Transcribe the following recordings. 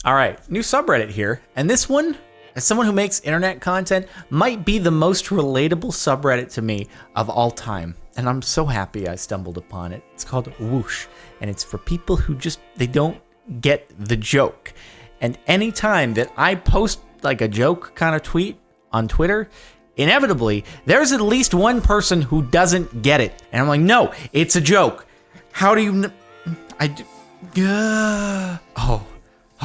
All right, new subreddit here. And this one, as someone who makes internet content, might be the most relatable subreddit to me of all time. And I'm so happy I stumbled upon it. It's called Whoosh, and it's for people who just, they don't get the joke. And anytime that I post like a joke kind of tweet on Twitter, inevitably, there's at least one person who doesn't get it. And I'm like, no, it's a joke. How do you...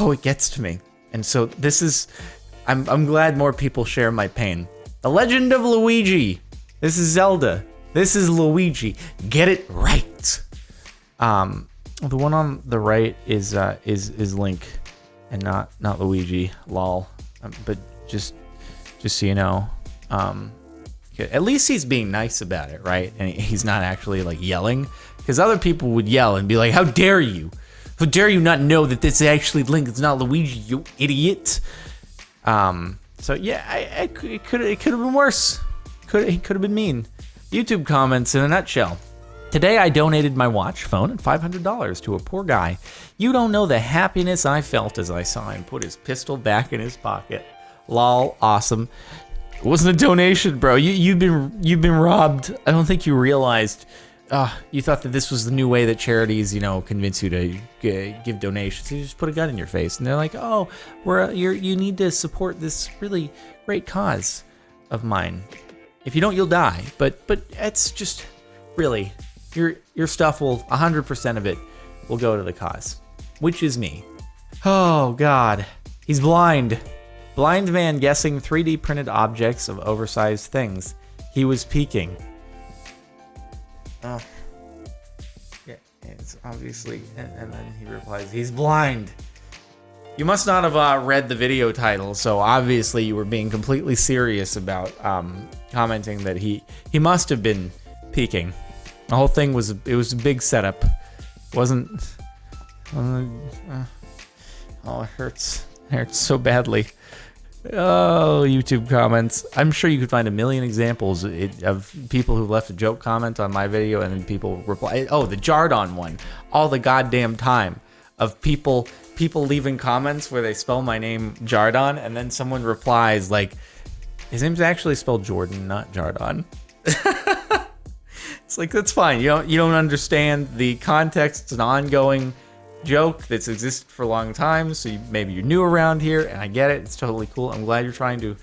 it gets to me. And so this is... I'm glad more people share my pain. The Legend of Luigi. This is Zelda. This is Luigi. Get it right. The one on the right is Link, and not Luigi. Lol. But just so you know, at least he's being nice about it, right? And he's not actually like yelling, because other people would yell and be like, "How dare you? How dare you not know that this is actually Link? It's not Luigi, you idiot." So yeah, it could have been worse. He could have been mean. YouTube comments in a nutshell. Today I donated my watch, phone, and $500 to a poor guy. You don't know the happiness I felt as I saw him put his pistol back in his pocket. Lol, awesome. It wasn't a donation, bro. You've been robbed. I don't think you realized. You thought that this was the new way that charities, convince you to give donations. You just put a gun in your face, and they're like, "Oh, you need to support this really great cause of mine. If you don't, you'll die." But it's just really your stuff will 100% of it will go to the cause, which is me. Oh God, he's blind. Blind man guessing 3D printed objects of oversized things. He was peeking. Yeah, it's obviously, and then he replies, he's blind. You must not have read the video title, so obviously you were being completely serious about commenting that he must have been peeking. The whole thing was a big setup. Wasn't oh, it hurts. It hurts so badly. Oh, YouTube comments. I'm sure you could find a million examples of people who left a joke comment on my video and then people reply. Oh, the Jardon one. All the goddamn time of people leaving comments where they spell my name Jardon and then someone replies like, his name's actually spelled Jordan, not Jardon. It's like, that's fine. You don't understand the context. It's an ongoing joke that's existed for a long time, so maybe you're new around here, and I get it. It's totally cool. I'm glad you're trying to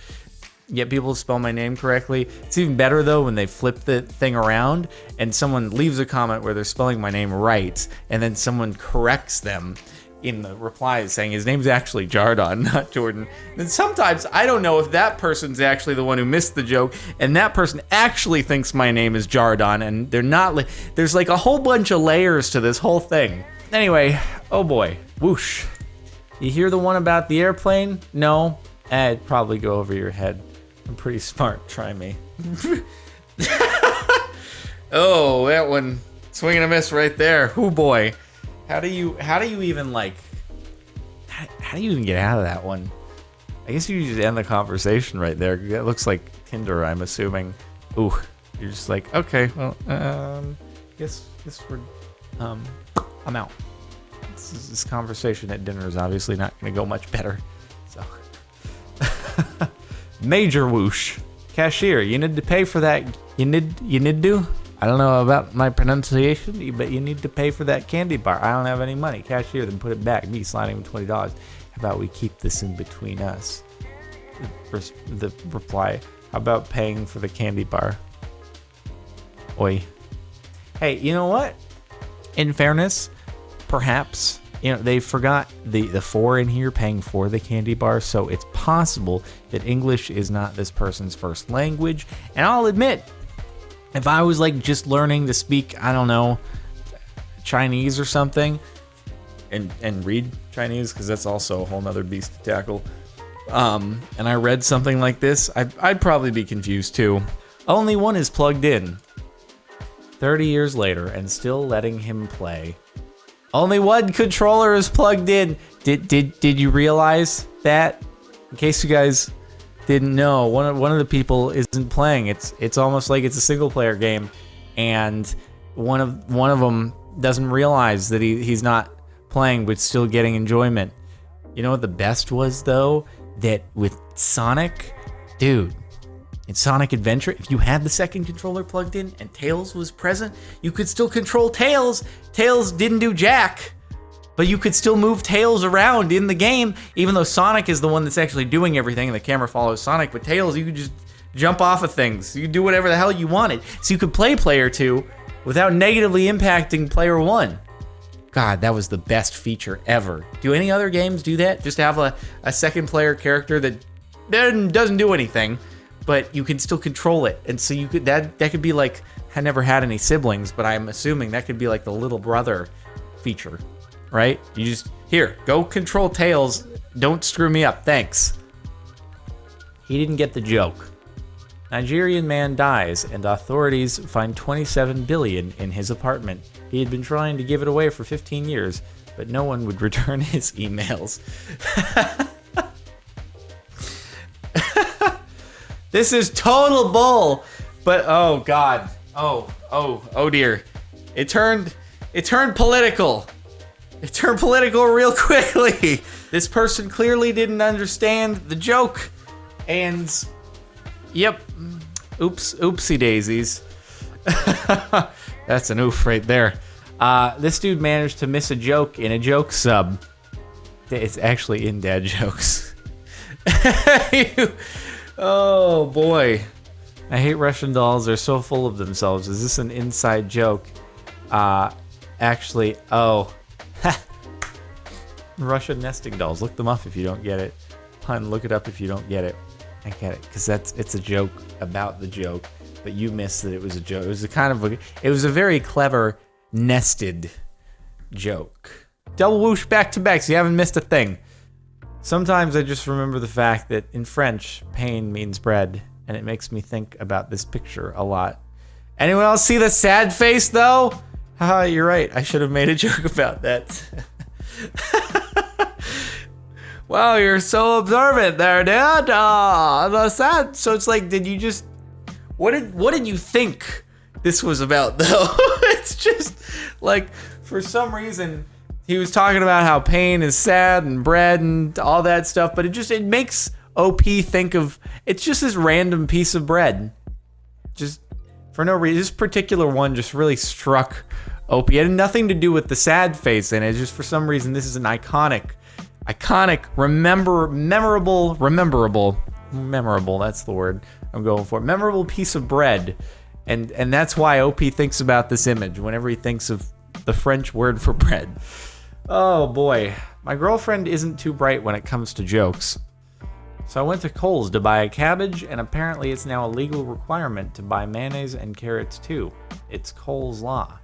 get people to spell my name correctly. It's even better though when they flip the thing around and someone leaves a comment where they're spelling my name right, and then someone corrects them in the replies saying his name's actually Jardon, not Jordan. And sometimes I don't know if that person's actually the one who missed the joke, and that person actually thinks my name is Jardon, and they're not. There's like a whole bunch of layers to this whole thing. Anyway, oh boy, whoosh. You hear the one about the airplane? No? It'd probably go over your head. I'm pretty smart, try me. Oh, that one, swing and a miss right there. Oh boy. How do you even get out of that one? I guess you just end the conversation right there. That looks like Tinder, I'm assuming. Ooh, you're just like, okay, well, guess we're, I'm out. This conversation at dinner is obviously not going to go much better. So, major whoosh. Cashier, you need to pay for that. You need to. I don't know about my pronunciation, but you need to pay for that candy bar. I don't have any money. Cashier, then put it back. Me sliding him $20. How about we keep this in between us? The reply, how about paying for the candy bar? Oi. Hey, you know what? In fairness, perhaps, they forgot the for in here, paying for the candy bar, so it's possible that English is not this person's first language. And I'll admit, if I was like just learning to speak, I don't know, Chinese or something, and read Chinese, because that's also a whole nother beast to tackle, and I read something like this, I'd probably be confused too. Only one is plugged in. 30 years later, and still letting him play. Only one controller is plugged in. Did you realize that? In case you guys didn't know, one of the people isn't playing. It's almost like it's a single player game, and one of them doesn't realize that he's not playing but still getting enjoyment. You know what the best was, though? That with Sonic, dude, in Sonic Adventure, if you had the second controller plugged in and Tails was present, you could still control Tails. Tails didn't do jack, but you could still move Tails around in the game, even though Sonic is the one that's actually doing everything and the camera follows Sonic. But Tails, you could just jump off of things. You could do whatever the hell you wanted. So you could play player 2 without negatively impacting player 1. God, that was the best feature ever. Do any other games do that? Just have a second player character that doesn't do anything, but you can still control it. And so you could that could be like, I never had any siblings, but I'm assuming that could be like the little brother feature, right? You just, here, go control Tails. Don't screw me up, thanks. He didn't get the joke. Nigerian man dies and authorities find 27 billion in his apartment. He had been trying to give it away for 15 years, but no one would return his emails. This is total bull, but oh god. Oh dear. It turned political. It turned political real quickly. This person clearly didn't understand the joke. And yep. Oopsie daisies. That's an oof right there. This dude managed to miss a joke in a joke sub. It's actually in dad jokes. Oh boy. I hate Russian dolls. They're so full of themselves. Is this an inside joke? Actually, oh. Russian nesting dolls. Look them up if you don't get it. Pun, look it up if you don't get it. I get it, because it's a joke about the joke, but you missed that it was a joke. It was a very clever nested joke. Double whoosh back to back, so you haven't missed a thing. Sometimes I just remember the fact that in French, pain means bread, and it makes me think about this picture a lot. Anyone else see the sad face though? Haha, you're right. I should have made a joke about that. Wow, you're so observant there, dude. The sad. So it's like, did you just? What did you think this was about though? It's just like, for some reason he was talking about how pain is sad and bread and all that stuff, but it makes OP think of, it's just this random piece of bread. Just for no reason. This particular one just really struck OP. It had nothing to do with the sad face in it. Just for some reason, this is an iconic, memorable, that's the word I'm going for. Memorable piece of bread. And that's why OP thinks about this image whenever he thinks of the French word for bread. Oh boy. My girlfriend isn't too bright when it comes to jokes. So I went to Kohl's to buy a cabbage, and apparently it's now a legal requirement to buy mayonnaise and carrots too. It's Kohl's law.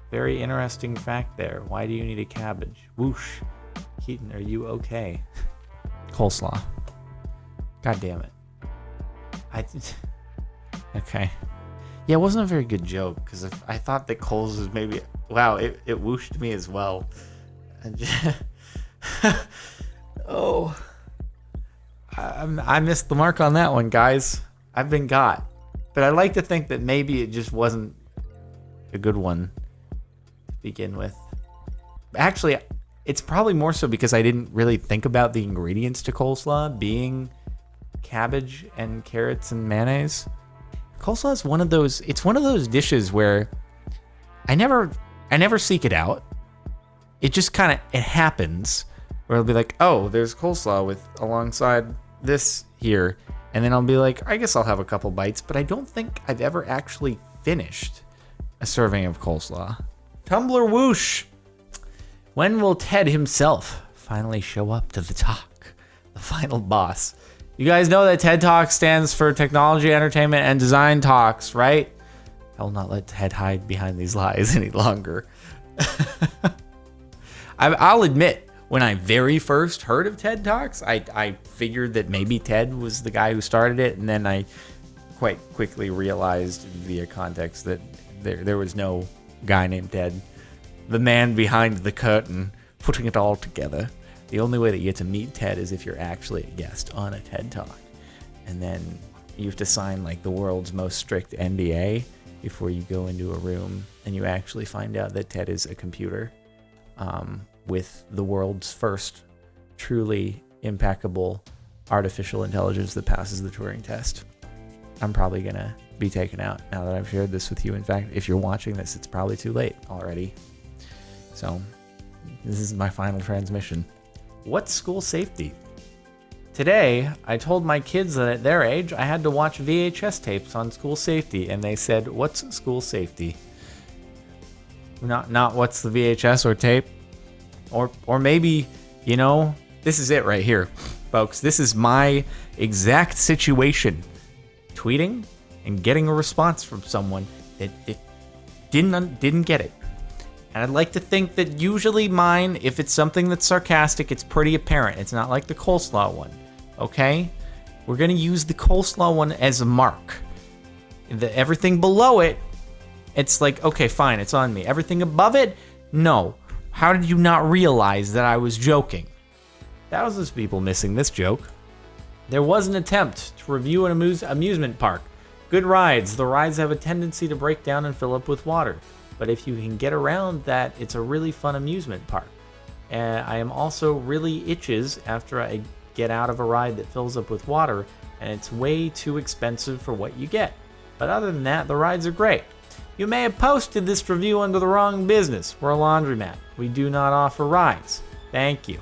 Very interesting fact there. Why do you need a cabbage? Whoosh. Keaton, are you okay? Coleslaw. God damn it. Okay. Yeah, it wasn't a very good joke, because I thought that Kohl's was maybe... Wow, it whooshed me as well. Oh. I missed the mark on that one, guys. I've been got. But I like to think that maybe it just wasn't a good one to begin with. Actually, it's probably more so because I didn't really think about the ingredients to coleslaw being cabbage and carrots and mayonnaise. Coleslaw is one of those dishes where I never seek it out. It just it happens where it'll be like, oh, there's coleslaw with alongside this here. And then I'll be like, I guess I'll have a couple bites, but I don't think I've ever actually finished a serving of coleslaw. Tumblr whoosh. When will Ted himself finally show up to the talk? The final boss. You guys know that TED Talk stands for Technology, Entertainment, and Design Talks, right? I will not let Ted hide behind these lies any longer. I'll admit, when I very first heard of TED Talks, I figured that maybe Ted was the guy who started it, and then I quite quickly realized via context that there was no guy named Ted. The man behind the curtain, putting it all together. The only way that you get to meet Ted is if you're actually a guest on a TED Talk. And then you have to sign like the world's most strict NDA before you go into a room and you actually find out that Ted is a computer with the world's first truly impeccable artificial intelligence that passes the Turing test. I'm probably going to be taken out now that I've shared this with you. In fact, if you're watching this, it's probably too late already. So this is my final transmission. What's school safety? Today, I told my kids that at their age, I had to watch VHS tapes on school safety, and they said, "What's school safety?" Not what's the VHS or tape? Or maybe, you know, this is it right here, folks. This is my exact situation. Tweeting and getting a response from someone that didn't get it. And I'd like to think that usually mine, if it's something that's sarcastic, it's pretty apparent. It's not like the coleslaw one, okay? We're going to use the coleslaw one as a mark. Everything below it, it's like, okay, fine, it's on me. Everything above it, no. How did you not realize that I was joking? Thousands of people missing this joke. There was an attempt to review an amusement park. Good rides. The rides have a tendency to break down and fill up with water. But if you can get around that, it's a really fun amusement park. I am also really itches after I get out of a ride that fills up with water, and it's way too expensive for what you get. But other than that, the rides are great. You may have posted this review under the wrong business. We're a laundromat. We do not offer rides. Thank you.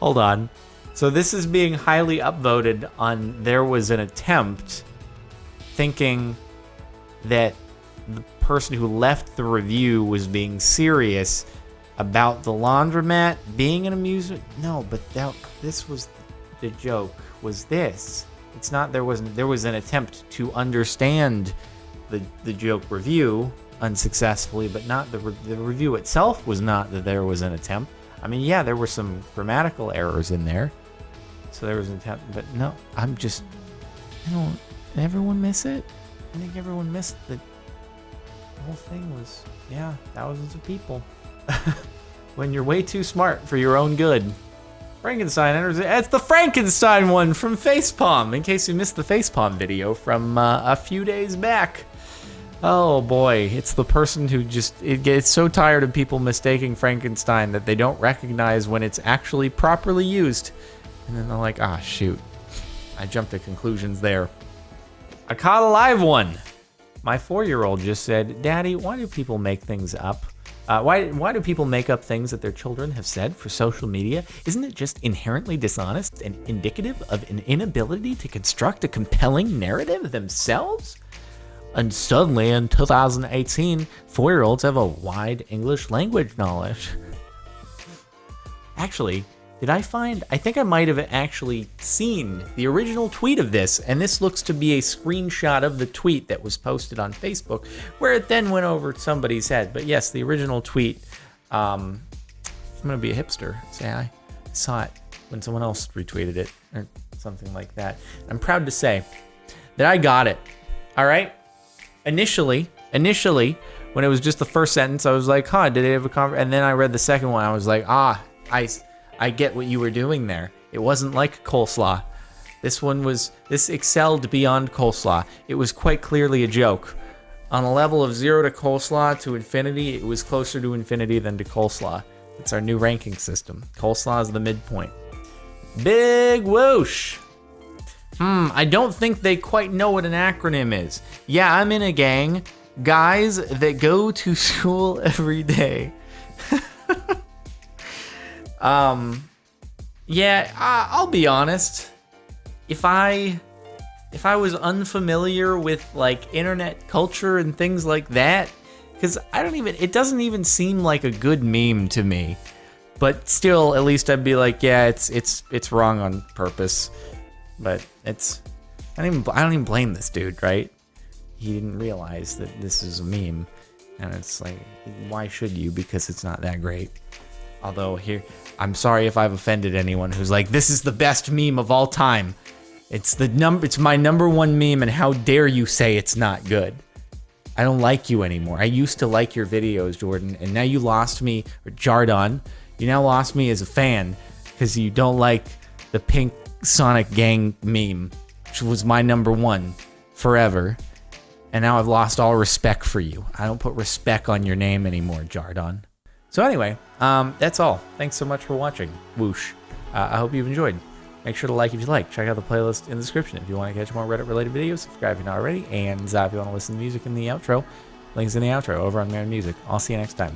Hold on. So this is being highly upvoted on there was an attempt, thinking that the person who left the review was being serious about the laundromat being an amusement. No, but this was the joke. Was this? It's not. There was an attempt to understand the joke review unsuccessfully, but not the review itself was not that there was an attempt. I mean, yeah, there were some grammatical errors in there, so there was an attempt. But no, did everyone miss it? I think everyone missed the whole thing was, yeah, thousands of people. When you're way too smart for your own good. Frankenstein enters it. It's the Frankenstein one from Facepalm, in case you missed the Facepalm video from a few days back. Oh boy, it's the person who it gets so tired of people mistaking Frankenstein that they don't recognize when it's actually properly used. And then they're like, ah, shoot. I jumped to conclusions there. I caught a live one. My 4-year-old just said, "Daddy, why do people make things up? Why do people make up things that their children have said for social media? Isn't it just inherently dishonest and indicative of an inability to construct a compelling narrative themselves?" And suddenly, in 2018, 4-year-olds have a wide English language knowledge. Actually, I think I might have actually seen the original tweet of this, and this looks to be a screenshot of the tweet that was posted on Facebook, where it then went over somebody's head. But yes, the original tweet, I'm going to be a hipster, say I saw it when someone else retweeted it, or something like that. I'm proud to say that I got it, all right? Initially, when it was just the first sentence, I was like, huh, did they have a conversation? And then I read the second one, I was like, I get what you were doing there. It wasn't like coleslaw. This excelled beyond coleslaw. It was quite clearly a joke. On a level of 0 to coleslaw to infinity, it was closer to infinity than to coleslaw. It's our new ranking system. Coleslaw is the midpoint. Big whoosh. I don't think they quite know what an acronym is. Yeah, I'm in a gang. Guys that go to school every day. Yeah, I'll be honest. If I was unfamiliar with like internet culture and things like that, because it doesn't even seem like a good meme to me. But still, at least I'd be like, yeah, it's wrong on purpose. But I don't even blame this dude, right? He didn't realize that this is a meme, and it's like, why should you? Because it's not that great. Although I'm sorry if I've offended anyone who's like, this is the best meme of all time. It's my number one meme, and how dare you say it's not good? I don't like you anymore. I used to like your videos, Jordan, and now you lost me, or Jardon. You now lost me as a fan because you don't like the pink Sonic Gang meme, which was my number one forever. And now I've lost all respect for you. I don't put respect on your name anymore, Jardon. So anyway, that's all. Thanks so much for watching. Whoosh. I hope you've enjoyed. Make sure to like if you like. Check out the playlist in the description if you want to catch more Reddit-related videos. Subscribe if you're not already. And if you want to listen to music in the outro, links in the outro over on Music. I'll see you next time.